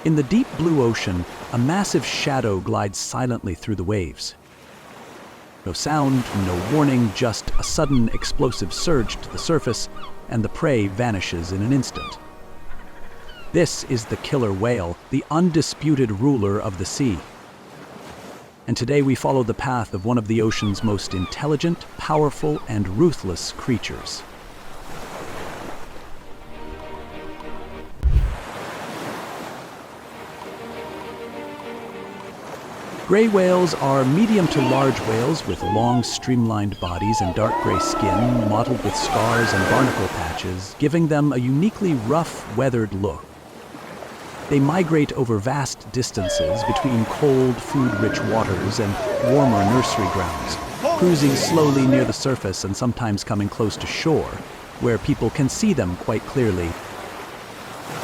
In the deep blue ocean, a massive shadow glides silently through the waves. No sound, no warning, just a sudden explosive surge to the surface, and the prey vanishes in an instant. This is the killer whale, the undisputed ruler of the sea. And today we follow the path of one of the ocean's most intelligent, powerful, and ruthless creatures. Gray whales are medium to large whales with long, streamlined bodies and dark gray skin, mottled with scars and barnacle patches, giving them a uniquely rough, weathered look. They migrate over vast distances between cold, food-rich waters and warmer nursery grounds, cruising slowly near the surface and sometimes coming close to shore, where people can see them quite clearly.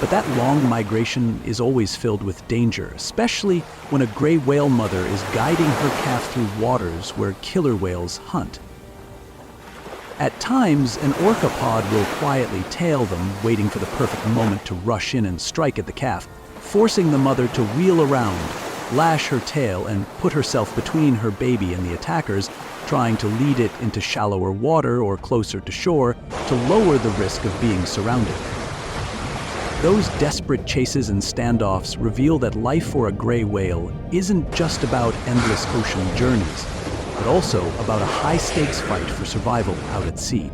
But that long migration is always filled with danger, especially when a gray whale mother is guiding her calf through waters where killer whales hunt. At times, an orca pod will quietly tail them, waiting for the perfect moment to rush in and strike at the calf, forcing the mother to wheel around, lash her tail, and put herself between her baby and the attackers, trying to lead it into shallower water or closer to shore to lower the risk of being surrounded. Those desperate chases and standoffs reveal that life for a gray whale isn't just about endless ocean journeys, but also about a high-stakes fight for survival out at sea.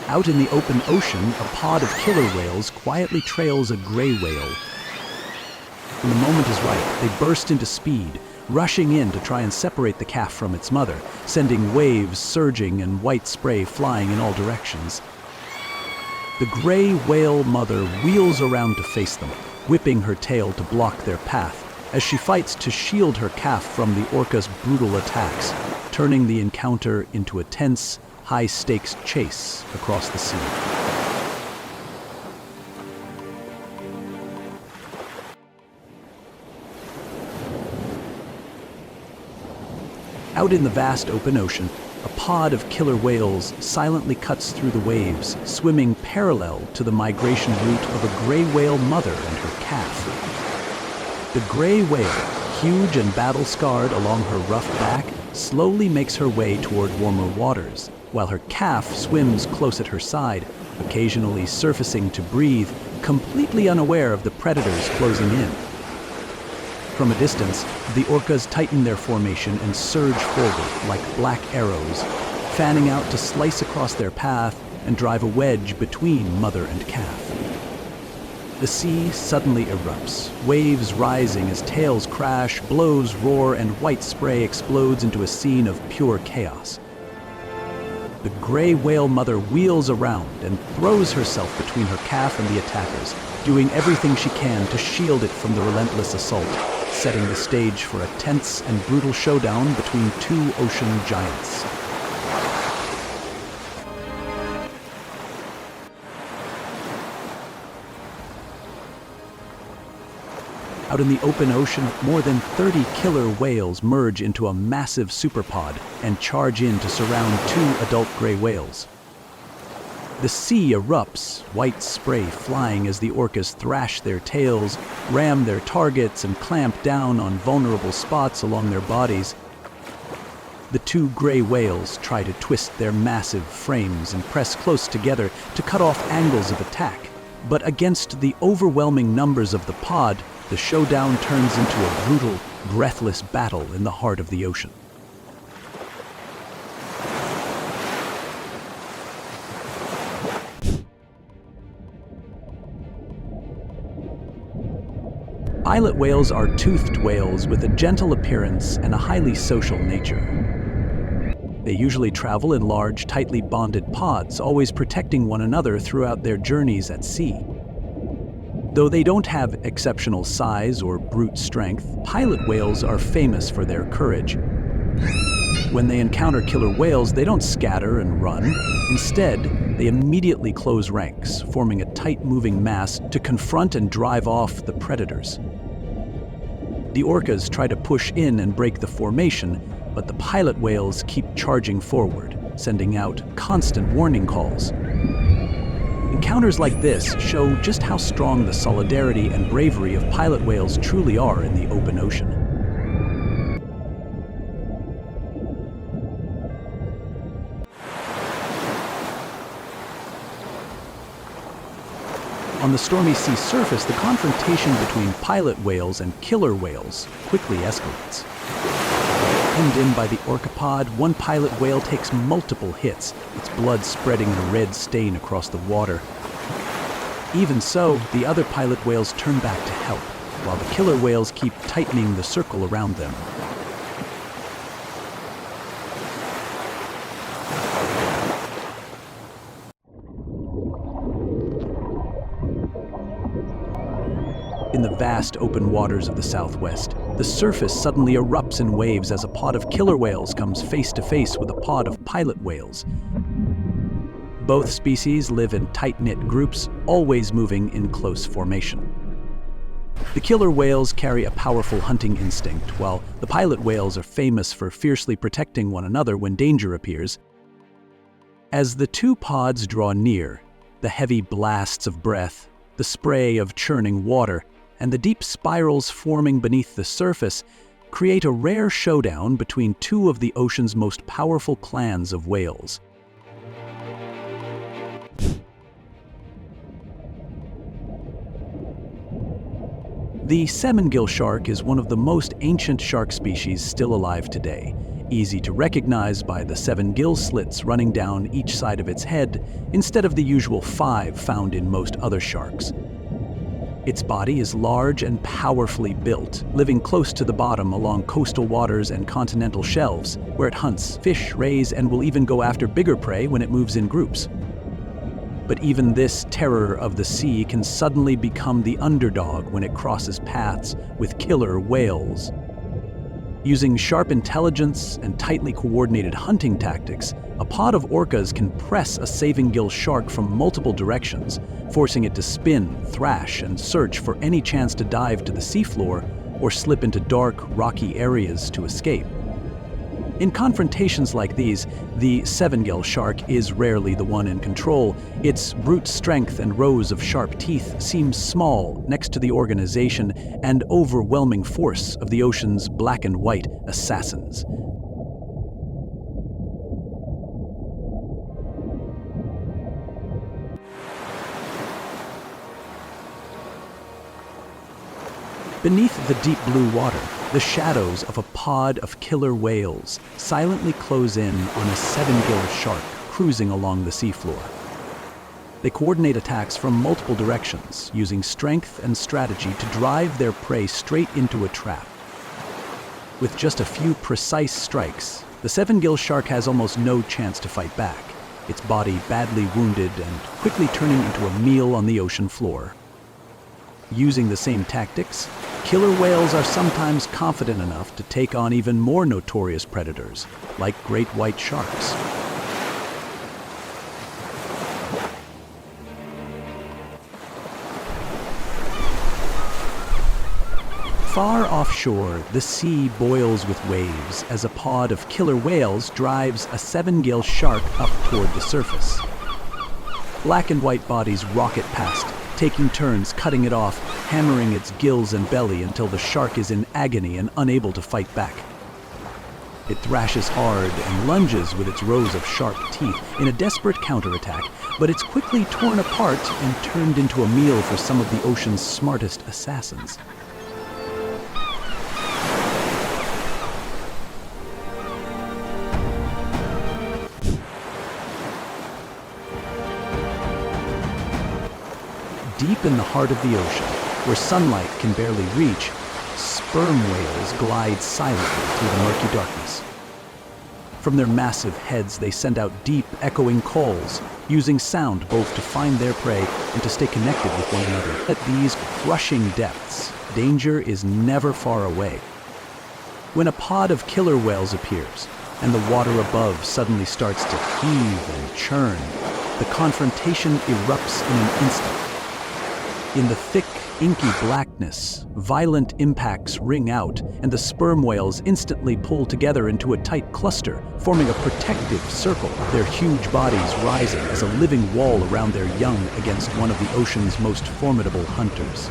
Out in the open ocean, a pod of killer whales quietly trails a gray whale. When the moment is right, they burst into speed, rushing in to try and separate the calf from its mother, sending waves surging and white spray flying in all directions. The gray whale mother wheels around to face them, whipping her tail to block their path, as she fights to shield her calf from the orca's brutal attacks, turning the encounter into a tense, high-stakes chase across the sea. Out in the vast open ocean, a pod of killer whales silently cuts through the waves, swimming parallel to the migration route of a gray whale mother and her calf. The gray whale, huge and battle-scarred along her rough back, slowly makes her way toward warmer waters, while her calf swims close at her side, occasionally surfacing to breathe, completely unaware of the predators closing in. From a distance, the orcas tighten their formation and surge forward like black arrows, fanning out to slice across their path and drive a wedge between mother and calf. The sea suddenly erupts, waves rising as tails crash, blows roar, and white spray explodes into a scene of pure chaos. The gray whale mother wheels around and throws herself between her calf and the attackers, doing everything she can to shield it from the relentless assault, setting the stage for a tense and brutal showdown between two ocean giants. Out in the open ocean, more than 30 killer whales merge into a massive superpod and charge in to surround two adult gray whales. The sea erupts, white spray flying as the orcas thrash their tails, ram their targets, and clamp down on vulnerable spots along their bodies. The two gray whales try to twist their massive frames and press close together to cut off angles of attack, but against the overwhelming numbers of the pod, the showdown turns into a brutal, breathless battle in the heart of the ocean. Pilot whales are toothed whales with a gentle appearance and a highly social nature. They usually travel in large, tightly bonded pods, always protecting one another throughout their journeys at sea. Though they don't have exceptional size or brute strength, pilot whales are famous for their courage. When they encounter killer whales, they don't scatter and run. Instead, they immediately close ranks, forming a tight moving mass to confront and drive off the predators. The orcas try to push in and break the formation, but the pilot whales keep charging forward, sending out constant warning calls. Encounters like this show just how strong the solidarity and bravery of pilot whales truly are in the open ocean. On the stormy sea surface, the confrontation between pilot whales and killer whales quickly escalates. Hemmed in by the orcapod, one pilot whale takes multiple hits, its blood spreading in a red stain across the water. Even so, the other pilot whales turn back to help, while the killer whales keep tightening the circle around them. In the vast open waters of the Southwest, the surface suddenly erupts in waves as a pod of killer whales comes face to face with a pod of pilot whales. Both species live in tight-knit groups, always moving in close formation. The killer whales carry a powerful hunting instinct, while the pilot whales are famous for fiercely protecting one another when danger appears. As the two pods draw near, the heavy blasts of breath, the spray of churning water, and the deep spirals forming beneath the surface create a rare showdown between two of the ocean's most powerful clans of whales. The sevengill shark is one of the most ancient shark species still alive today, easy to recognize by the 7 gill slits running down each side of its head instead of the usual 5 found in most other sharks. Its body is large and powerfully built, living close to the bottom along coastal waters and continental shelves, where it hunts fish, rays, and will even go after bigger prey when it moves in groups. But even this terror of the sea can suddenly become the underdog when it crosses paths with killer whales. Using sharp intelligence and tightly coordinated hunting tactics, a pod of orcas can press a sevengill shark from multiple directions, forcing it to spin, thrash, and search for any chance to dive to the seafloor or slip into dark, rocky areas to escape. In confrontations like these, the sevengill shark is rarely the one in control. Its brute strength and rows of sharp teeth seem small next to the organization and overwhelming force of the ocean's black and white assassins. Beneath the deep blue water, the shadows of a pod of killer whales silently close in on a sevengill shark cruising along the seafloor. They coordinate attacks from multiple directions, using strength and strategy to drive their prey straight into a trap. With just a few precise strikes, the sevengill shark has almost no chance to fight back, its body badly wounded and quickly turning into a meal on the ocean floor. Using the same tactics, killer whales are sometimes confident enough to take on even more notorious predators, like great white sharks. Far offshore, the sea boils with waves as a pod of killer whales drives a sevengill shark up toward the surface. Black and white bodies rocket past, taking turns cutting it off, hammering its gills and belly until the shark is in agony and unable to fight back. It thrashes hard and lunges with its rows of sharp teeth in a desperate counterattack, but it's quickly torn apart and turned into a meal for some of the ocean's smartest assassins. Deep in the heart of the ocean, where sunlight can barely reach, sperm whales glide silently through the murky darkness. From their massive heads, they send out deep, echoing calls, using sound both to find their prey and to stay connected with one another. At these crushing depths, danger is never far away. When a pod of killer whales appears, and the water above suddenly starts to heave and churn, the confrontation erupts in an instant. In the thick, inky blackness, violent impacts ring out, and the sperm whales instantly pull together into a tight cluster, forming a protective circle, their huge bodies rising as a living wall around their young against one of the ocean's most formidable hunters.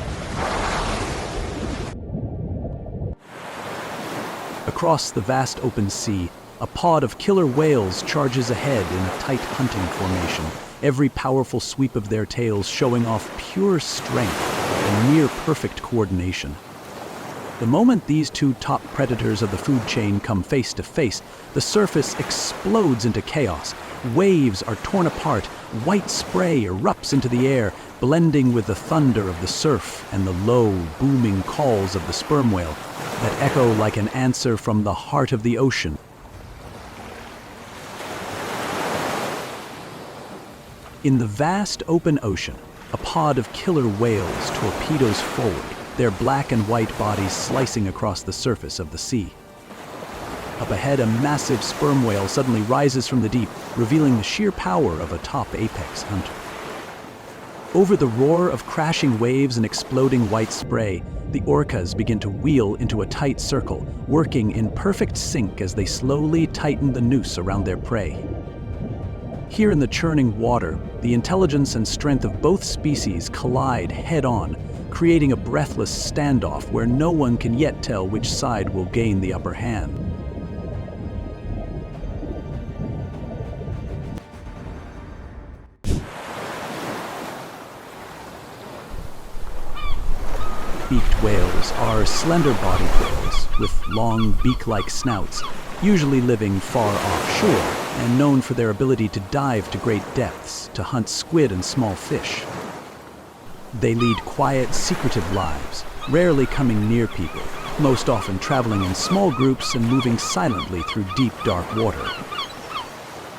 Across the vast open sea, a pod of killer whales charges ahead in tight hunting formation, every powerful sweep of their tails showing off pure strength and near-perfect coordination. The moment these two top predators of the food chain come face to face, the surface explodes into chaos. Waves are torn apart, white spray erupts into the air, blending with the thunder of the surf and the low, booming calls of the sperm whale that echo like an answer from the heart of the ocean. In the vast open ocean, a pod of killer whales torpedoes forward, their black and white bodies slicing across the surface of the sea. Up ahead, a massive sperm whale suddenly rises from the deep, revealing the sheer power of a top apex hunter. Over the roar of crashing waves and exploding white spray, the orcas begin to wheel into a tight circle, working in perfect sync as they slowly tighten the noose around their prey. Here in the churning water, the intelligence and strength of both species collide head-on, creating a breathless standoff where no one can yet tell which side will gain the upper hand. Beaked whales are slender-bodied whales with long beak-like snouts, usually living far offshore and known for their ability to dive to great depths to hunt squid and small fish. They lead quiet, secretive lives, rarely coming near people, most often traveling in small groups and moving silently through deep, dark water.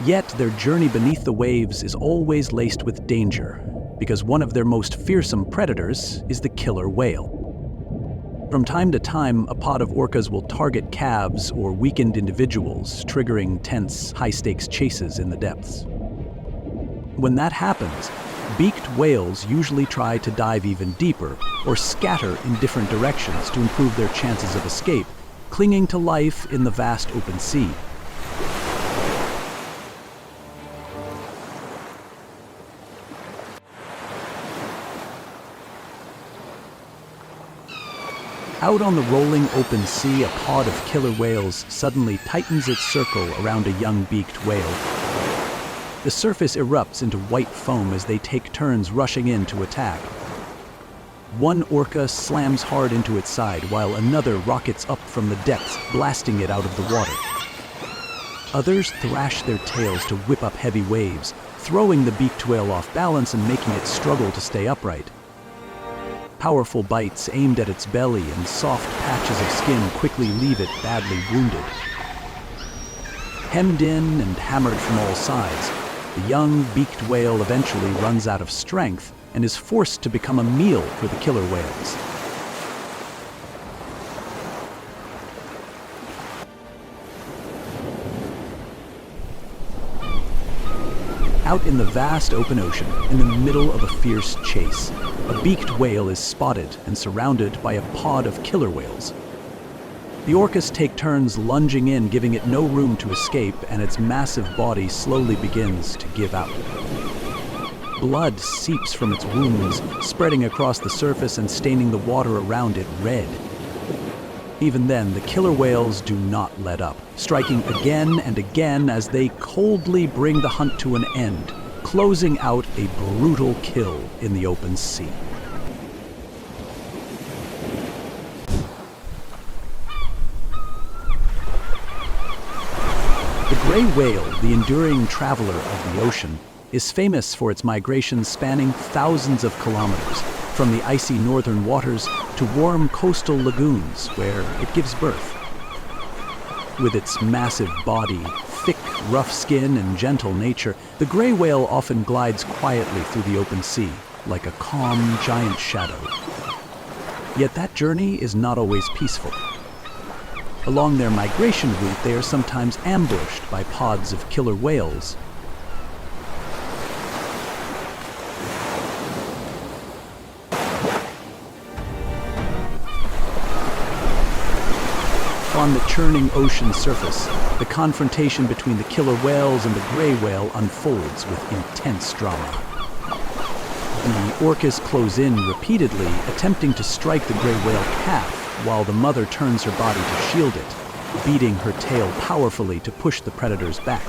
Yet their journey beneath the waves is always laced with danger, because one of their most fearsome predators is the killer whale. From time to time, a pod of orcas will target calves or weakened individuals, triggering tense, high-stakes chases in the depths. When that happens, beaked whales usually try to dive even deeper or scatter in different directions to improve their chances of escape, clinging to life in the vast open sea. Out on the rolling open sea, a pod of killer whales suddenly tightens its circle around a young beaked whale. The surface erupts into white foam as they take turns rushing in to attack. One orca slams hard into its side while another rockets up from the depths, blasting it out of the water. Others thrash their tails to whip up heavy waves, throwing the beaked whale off balance and making it struggle to stay upright. Powerful bites aimed at its belly and soft patches of skin quickly leave it badly wounded. Hemmed in and hammered from all sides, the young beaked whale eventually runs out of strength and is forced to become a meal for the killer whales. Out in the vast open ocean, in the middle of a fierce chase, a beaked whale is spotted and surrounded by a pod of killer whales. The orcas take turns lunging in, giving it no room to escape, and its massive body slowly begins to give out. Blood seeps from its wounds, spreading across the surface and staining the water around it red. Even then, the killer whales do not let up, striking again and again as they coldly bring the hunt to an end, closing out a brutal kill in the open sea. The gray whale, the enduring traveler of the ocean, is famous for its migrations spanning thousands of kilometers, from the icy northern waters to warm coastal lagoons where it gives birth. With its massive body, thick, rough skin, and gentle nature, the gray whale often glides quietly through the open sea, like a calm, giant shadow. Yet that journey is not always peaceful. Along their migration route, they are sometimes ambushed by pods of killer whales. On the churning ocean surface, the confrontation between the killer whales and the gray whale unfolds with intense drama. The orcas close in repeatedly, attempting to strike the gray whale calf, while the mother turns her body to shield it, beating her tail powerfully to push the predators back.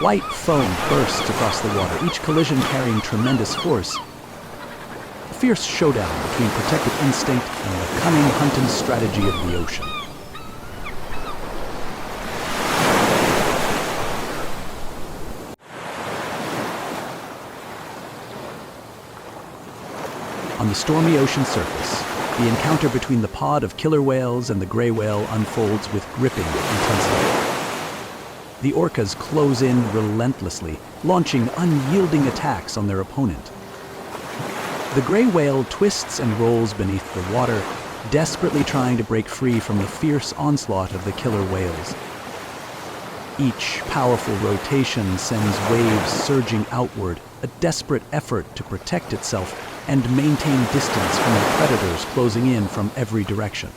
White foam bursts across the water, each collision carrying tremendous force. A fierce showdown between protective instinct and the cunning hunting strategy of the ocean. On the stormy ocean surface, the encounter between the pod of killer whales and the gray whale unfolds with gripping intensity. The orcas close in relentlessly, launching unyielding attacks on their opponent. The gray whale twists and rolls beneath the water, desperately trying to break free from the fierce onslaught of the killer whales. Each powerful rotation sends waves surging outward, a desperate effort to protect itself and maintain distance from the predators closing in from every direction.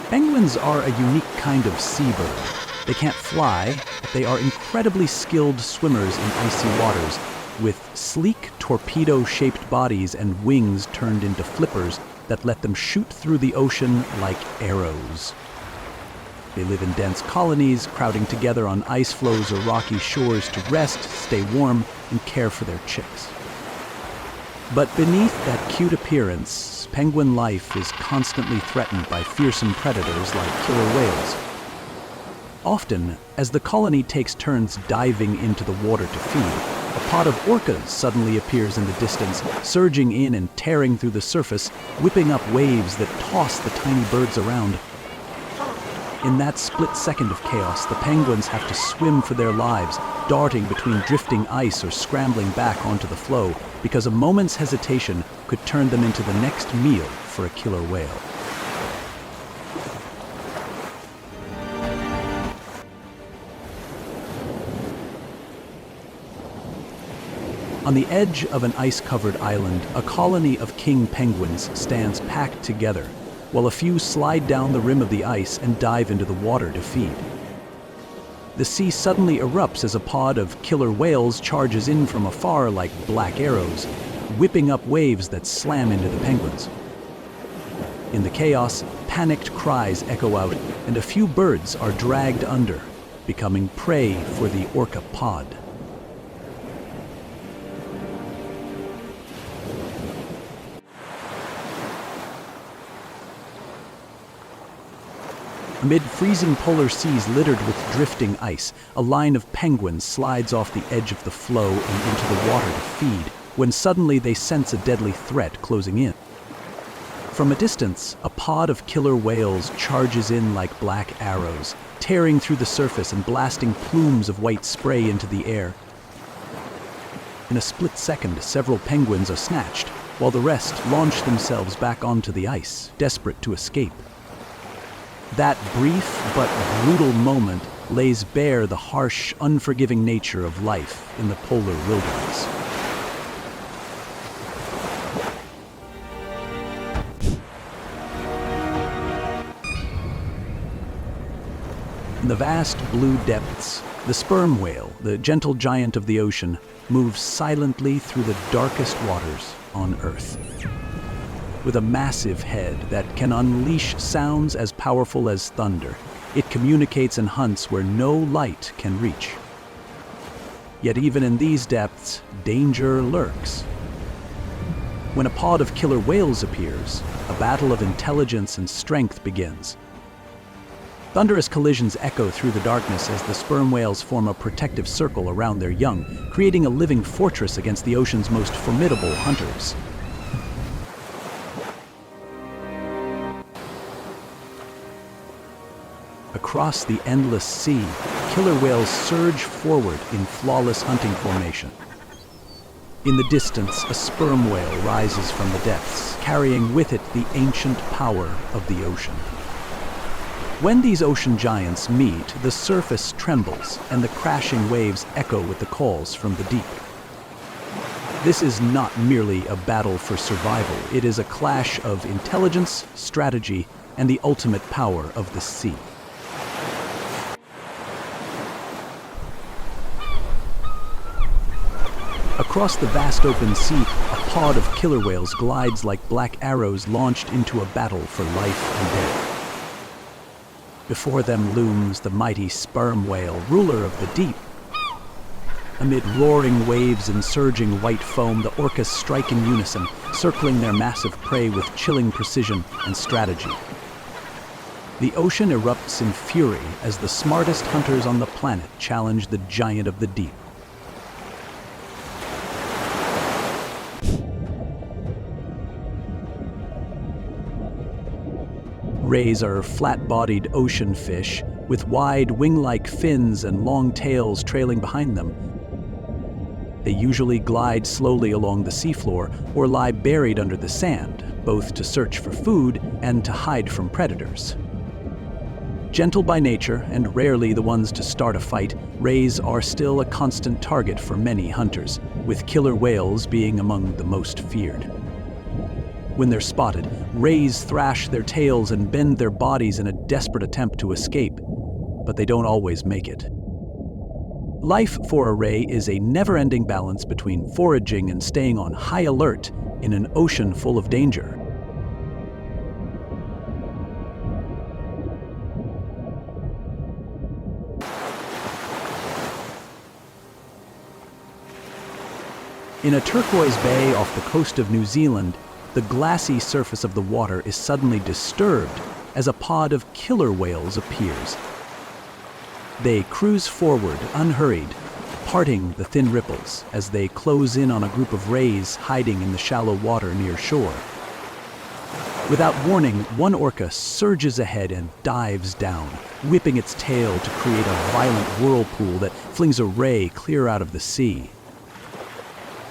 Penguins are a unique kind of seabird. They can't fly, but they are incredibly skilled swimmers in icy waters, with sleek torpedo-shaped bodies and wings turned into flippers that let them shoot through the ocean like arrows. They live in dense colonies, crowding together on ice floes or rocky shores to rest, stay warm, and care for their chicks. But beneath that cute appearance, penguin life is constantly threatened by fearsome predators like killer whales. Often, as the colony takes turns diving into the water to feed, a pod of orcas suddenly appears in the distance, surging in and tearing through the surface, whipping up waves that toss the tiny birds around. In that split second of chaos, the penguins have to swim for their lives, darting between drifting ice or scrambling back onto the floe, because a moment's hesitation could turn them into the next meal for a killer whale. On the edge of an ice-covered island, a colony of king penguins stands packed together, while a few slide down the rim of the ice and dive into the water to feed. The sea suddenly erupts as a pod of killer whales charges in from afar like black arrows, whipping up waves that slam into the penguins. In the chaos, panicked cries echo out, and a few birds are dragged under, becoming prey for the orca pod. Amid freezing polar seas littered with drifting ice, a line of penguins slides off the edge of the floe and into the water to feed, when suddenly they sense a deadly threat closing in. From a distance, a pod of killer whales charges in like black arrows, tearing through the surface and blasting plumes of white spray into the air. In a split second, several penguins are snatched, while the rest launch themselves back onto the ice, desperate to escape. That brief but brutal moment lays bare the harsh, unforgiving nature of life in the polar wilderness. In the vast blue depths, the sperm whale, the gentle giant of the ocean, moves silently through the darkest waters on Earth. With a massive head that can unleash sounds as powerful as thunder, it communicates and hunts where no light can reach. Yet even in these depths, danger lurks. When a pod of killer whales appears, a battle of intelligence and strength begins. Thunderous collisions echo through the darkness as the sperm whales form a protective circle around their young, creating a living fortress against the ocean's most formidable hunters. Across the endless sea, killer whales surge forward in flawless hunting formation. In the distance, a sperm whale rises from the depths, carrying with it the ancient power of the ocean. When these ocean giants meet, the surface trembles and the crashing waves echo with the calls from the deep. This is not merely a battle for survival, it is a clash of intelligence, strategy, and the ultimate power of the sea. Across the vast open sea, a pod of killer whales glides like black arrows launched into a battle for life and death. Before them looms the mighty sperm whale, ruler of the deep. Amid roaring waves and surging white foam, the orcas strike in unison, circling their massive prey with chilling precision and strategy. The ocean erupts in fury as the smartest hunters on the planet challenge the giant of the deep. Rays are flat-bodied ocean fish with wide wing-like fins and long tails trailing behind them. They usually glide slowly along the seafloor or lie buried under the sand, both to search for food and to hide from predators. Gentle by nature and rarely the ones to start a fight, rays are still a constant target for many hunters, with killer whales being among the most feared. When they're spotted, rays thrash their tails and bend their bodies in a desperate attempt to escape, but they don't always make it. Life for a ray is a never-ending balance between foraging and staying on high alert in an ocean full of danger. In a turquoise bay off the coast of New Zealand, the glassy surface of the water is suddenly disturbed as a pod of killer whales appears. They cruise forward, unhurried, parting the thin ripples as they close in on a group of rays hiding in the shallow water near shore. Without warning, one orca surges ahead and dives down, whipping its tail to create a violent whirlpool that flings a ray clear out of the sea.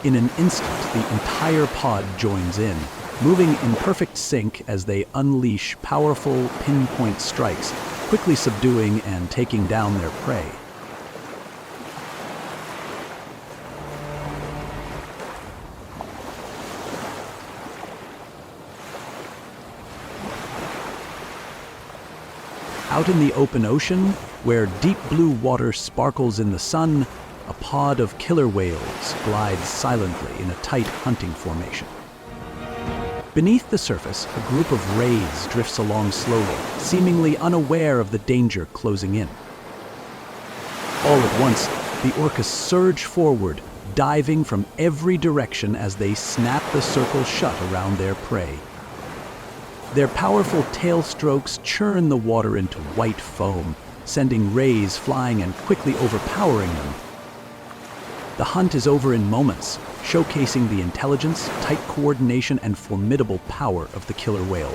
In an instant, the entire pod joins in, moving in perfect sync as they unleash powerful pinpoint strikes, quickly subduing and taking down their prey. Out in the open ocean, where deep blue water sparkles in the sun, a pod of killer whales glides silently in a tight hunting formation. Beneath the surface, a group of rays drifts along slowly, seemingly unaware of the danger closing in. All at once, the orcas surge forward, diving from every direction as they snap the circle shut around their prey. Their powerful tail strokes churn the water into white foam, sending rays flying and quickly overpowering them. The hunt is over in moments, showcasing the intelligence, tight coordination, and formidable power of the killer whale.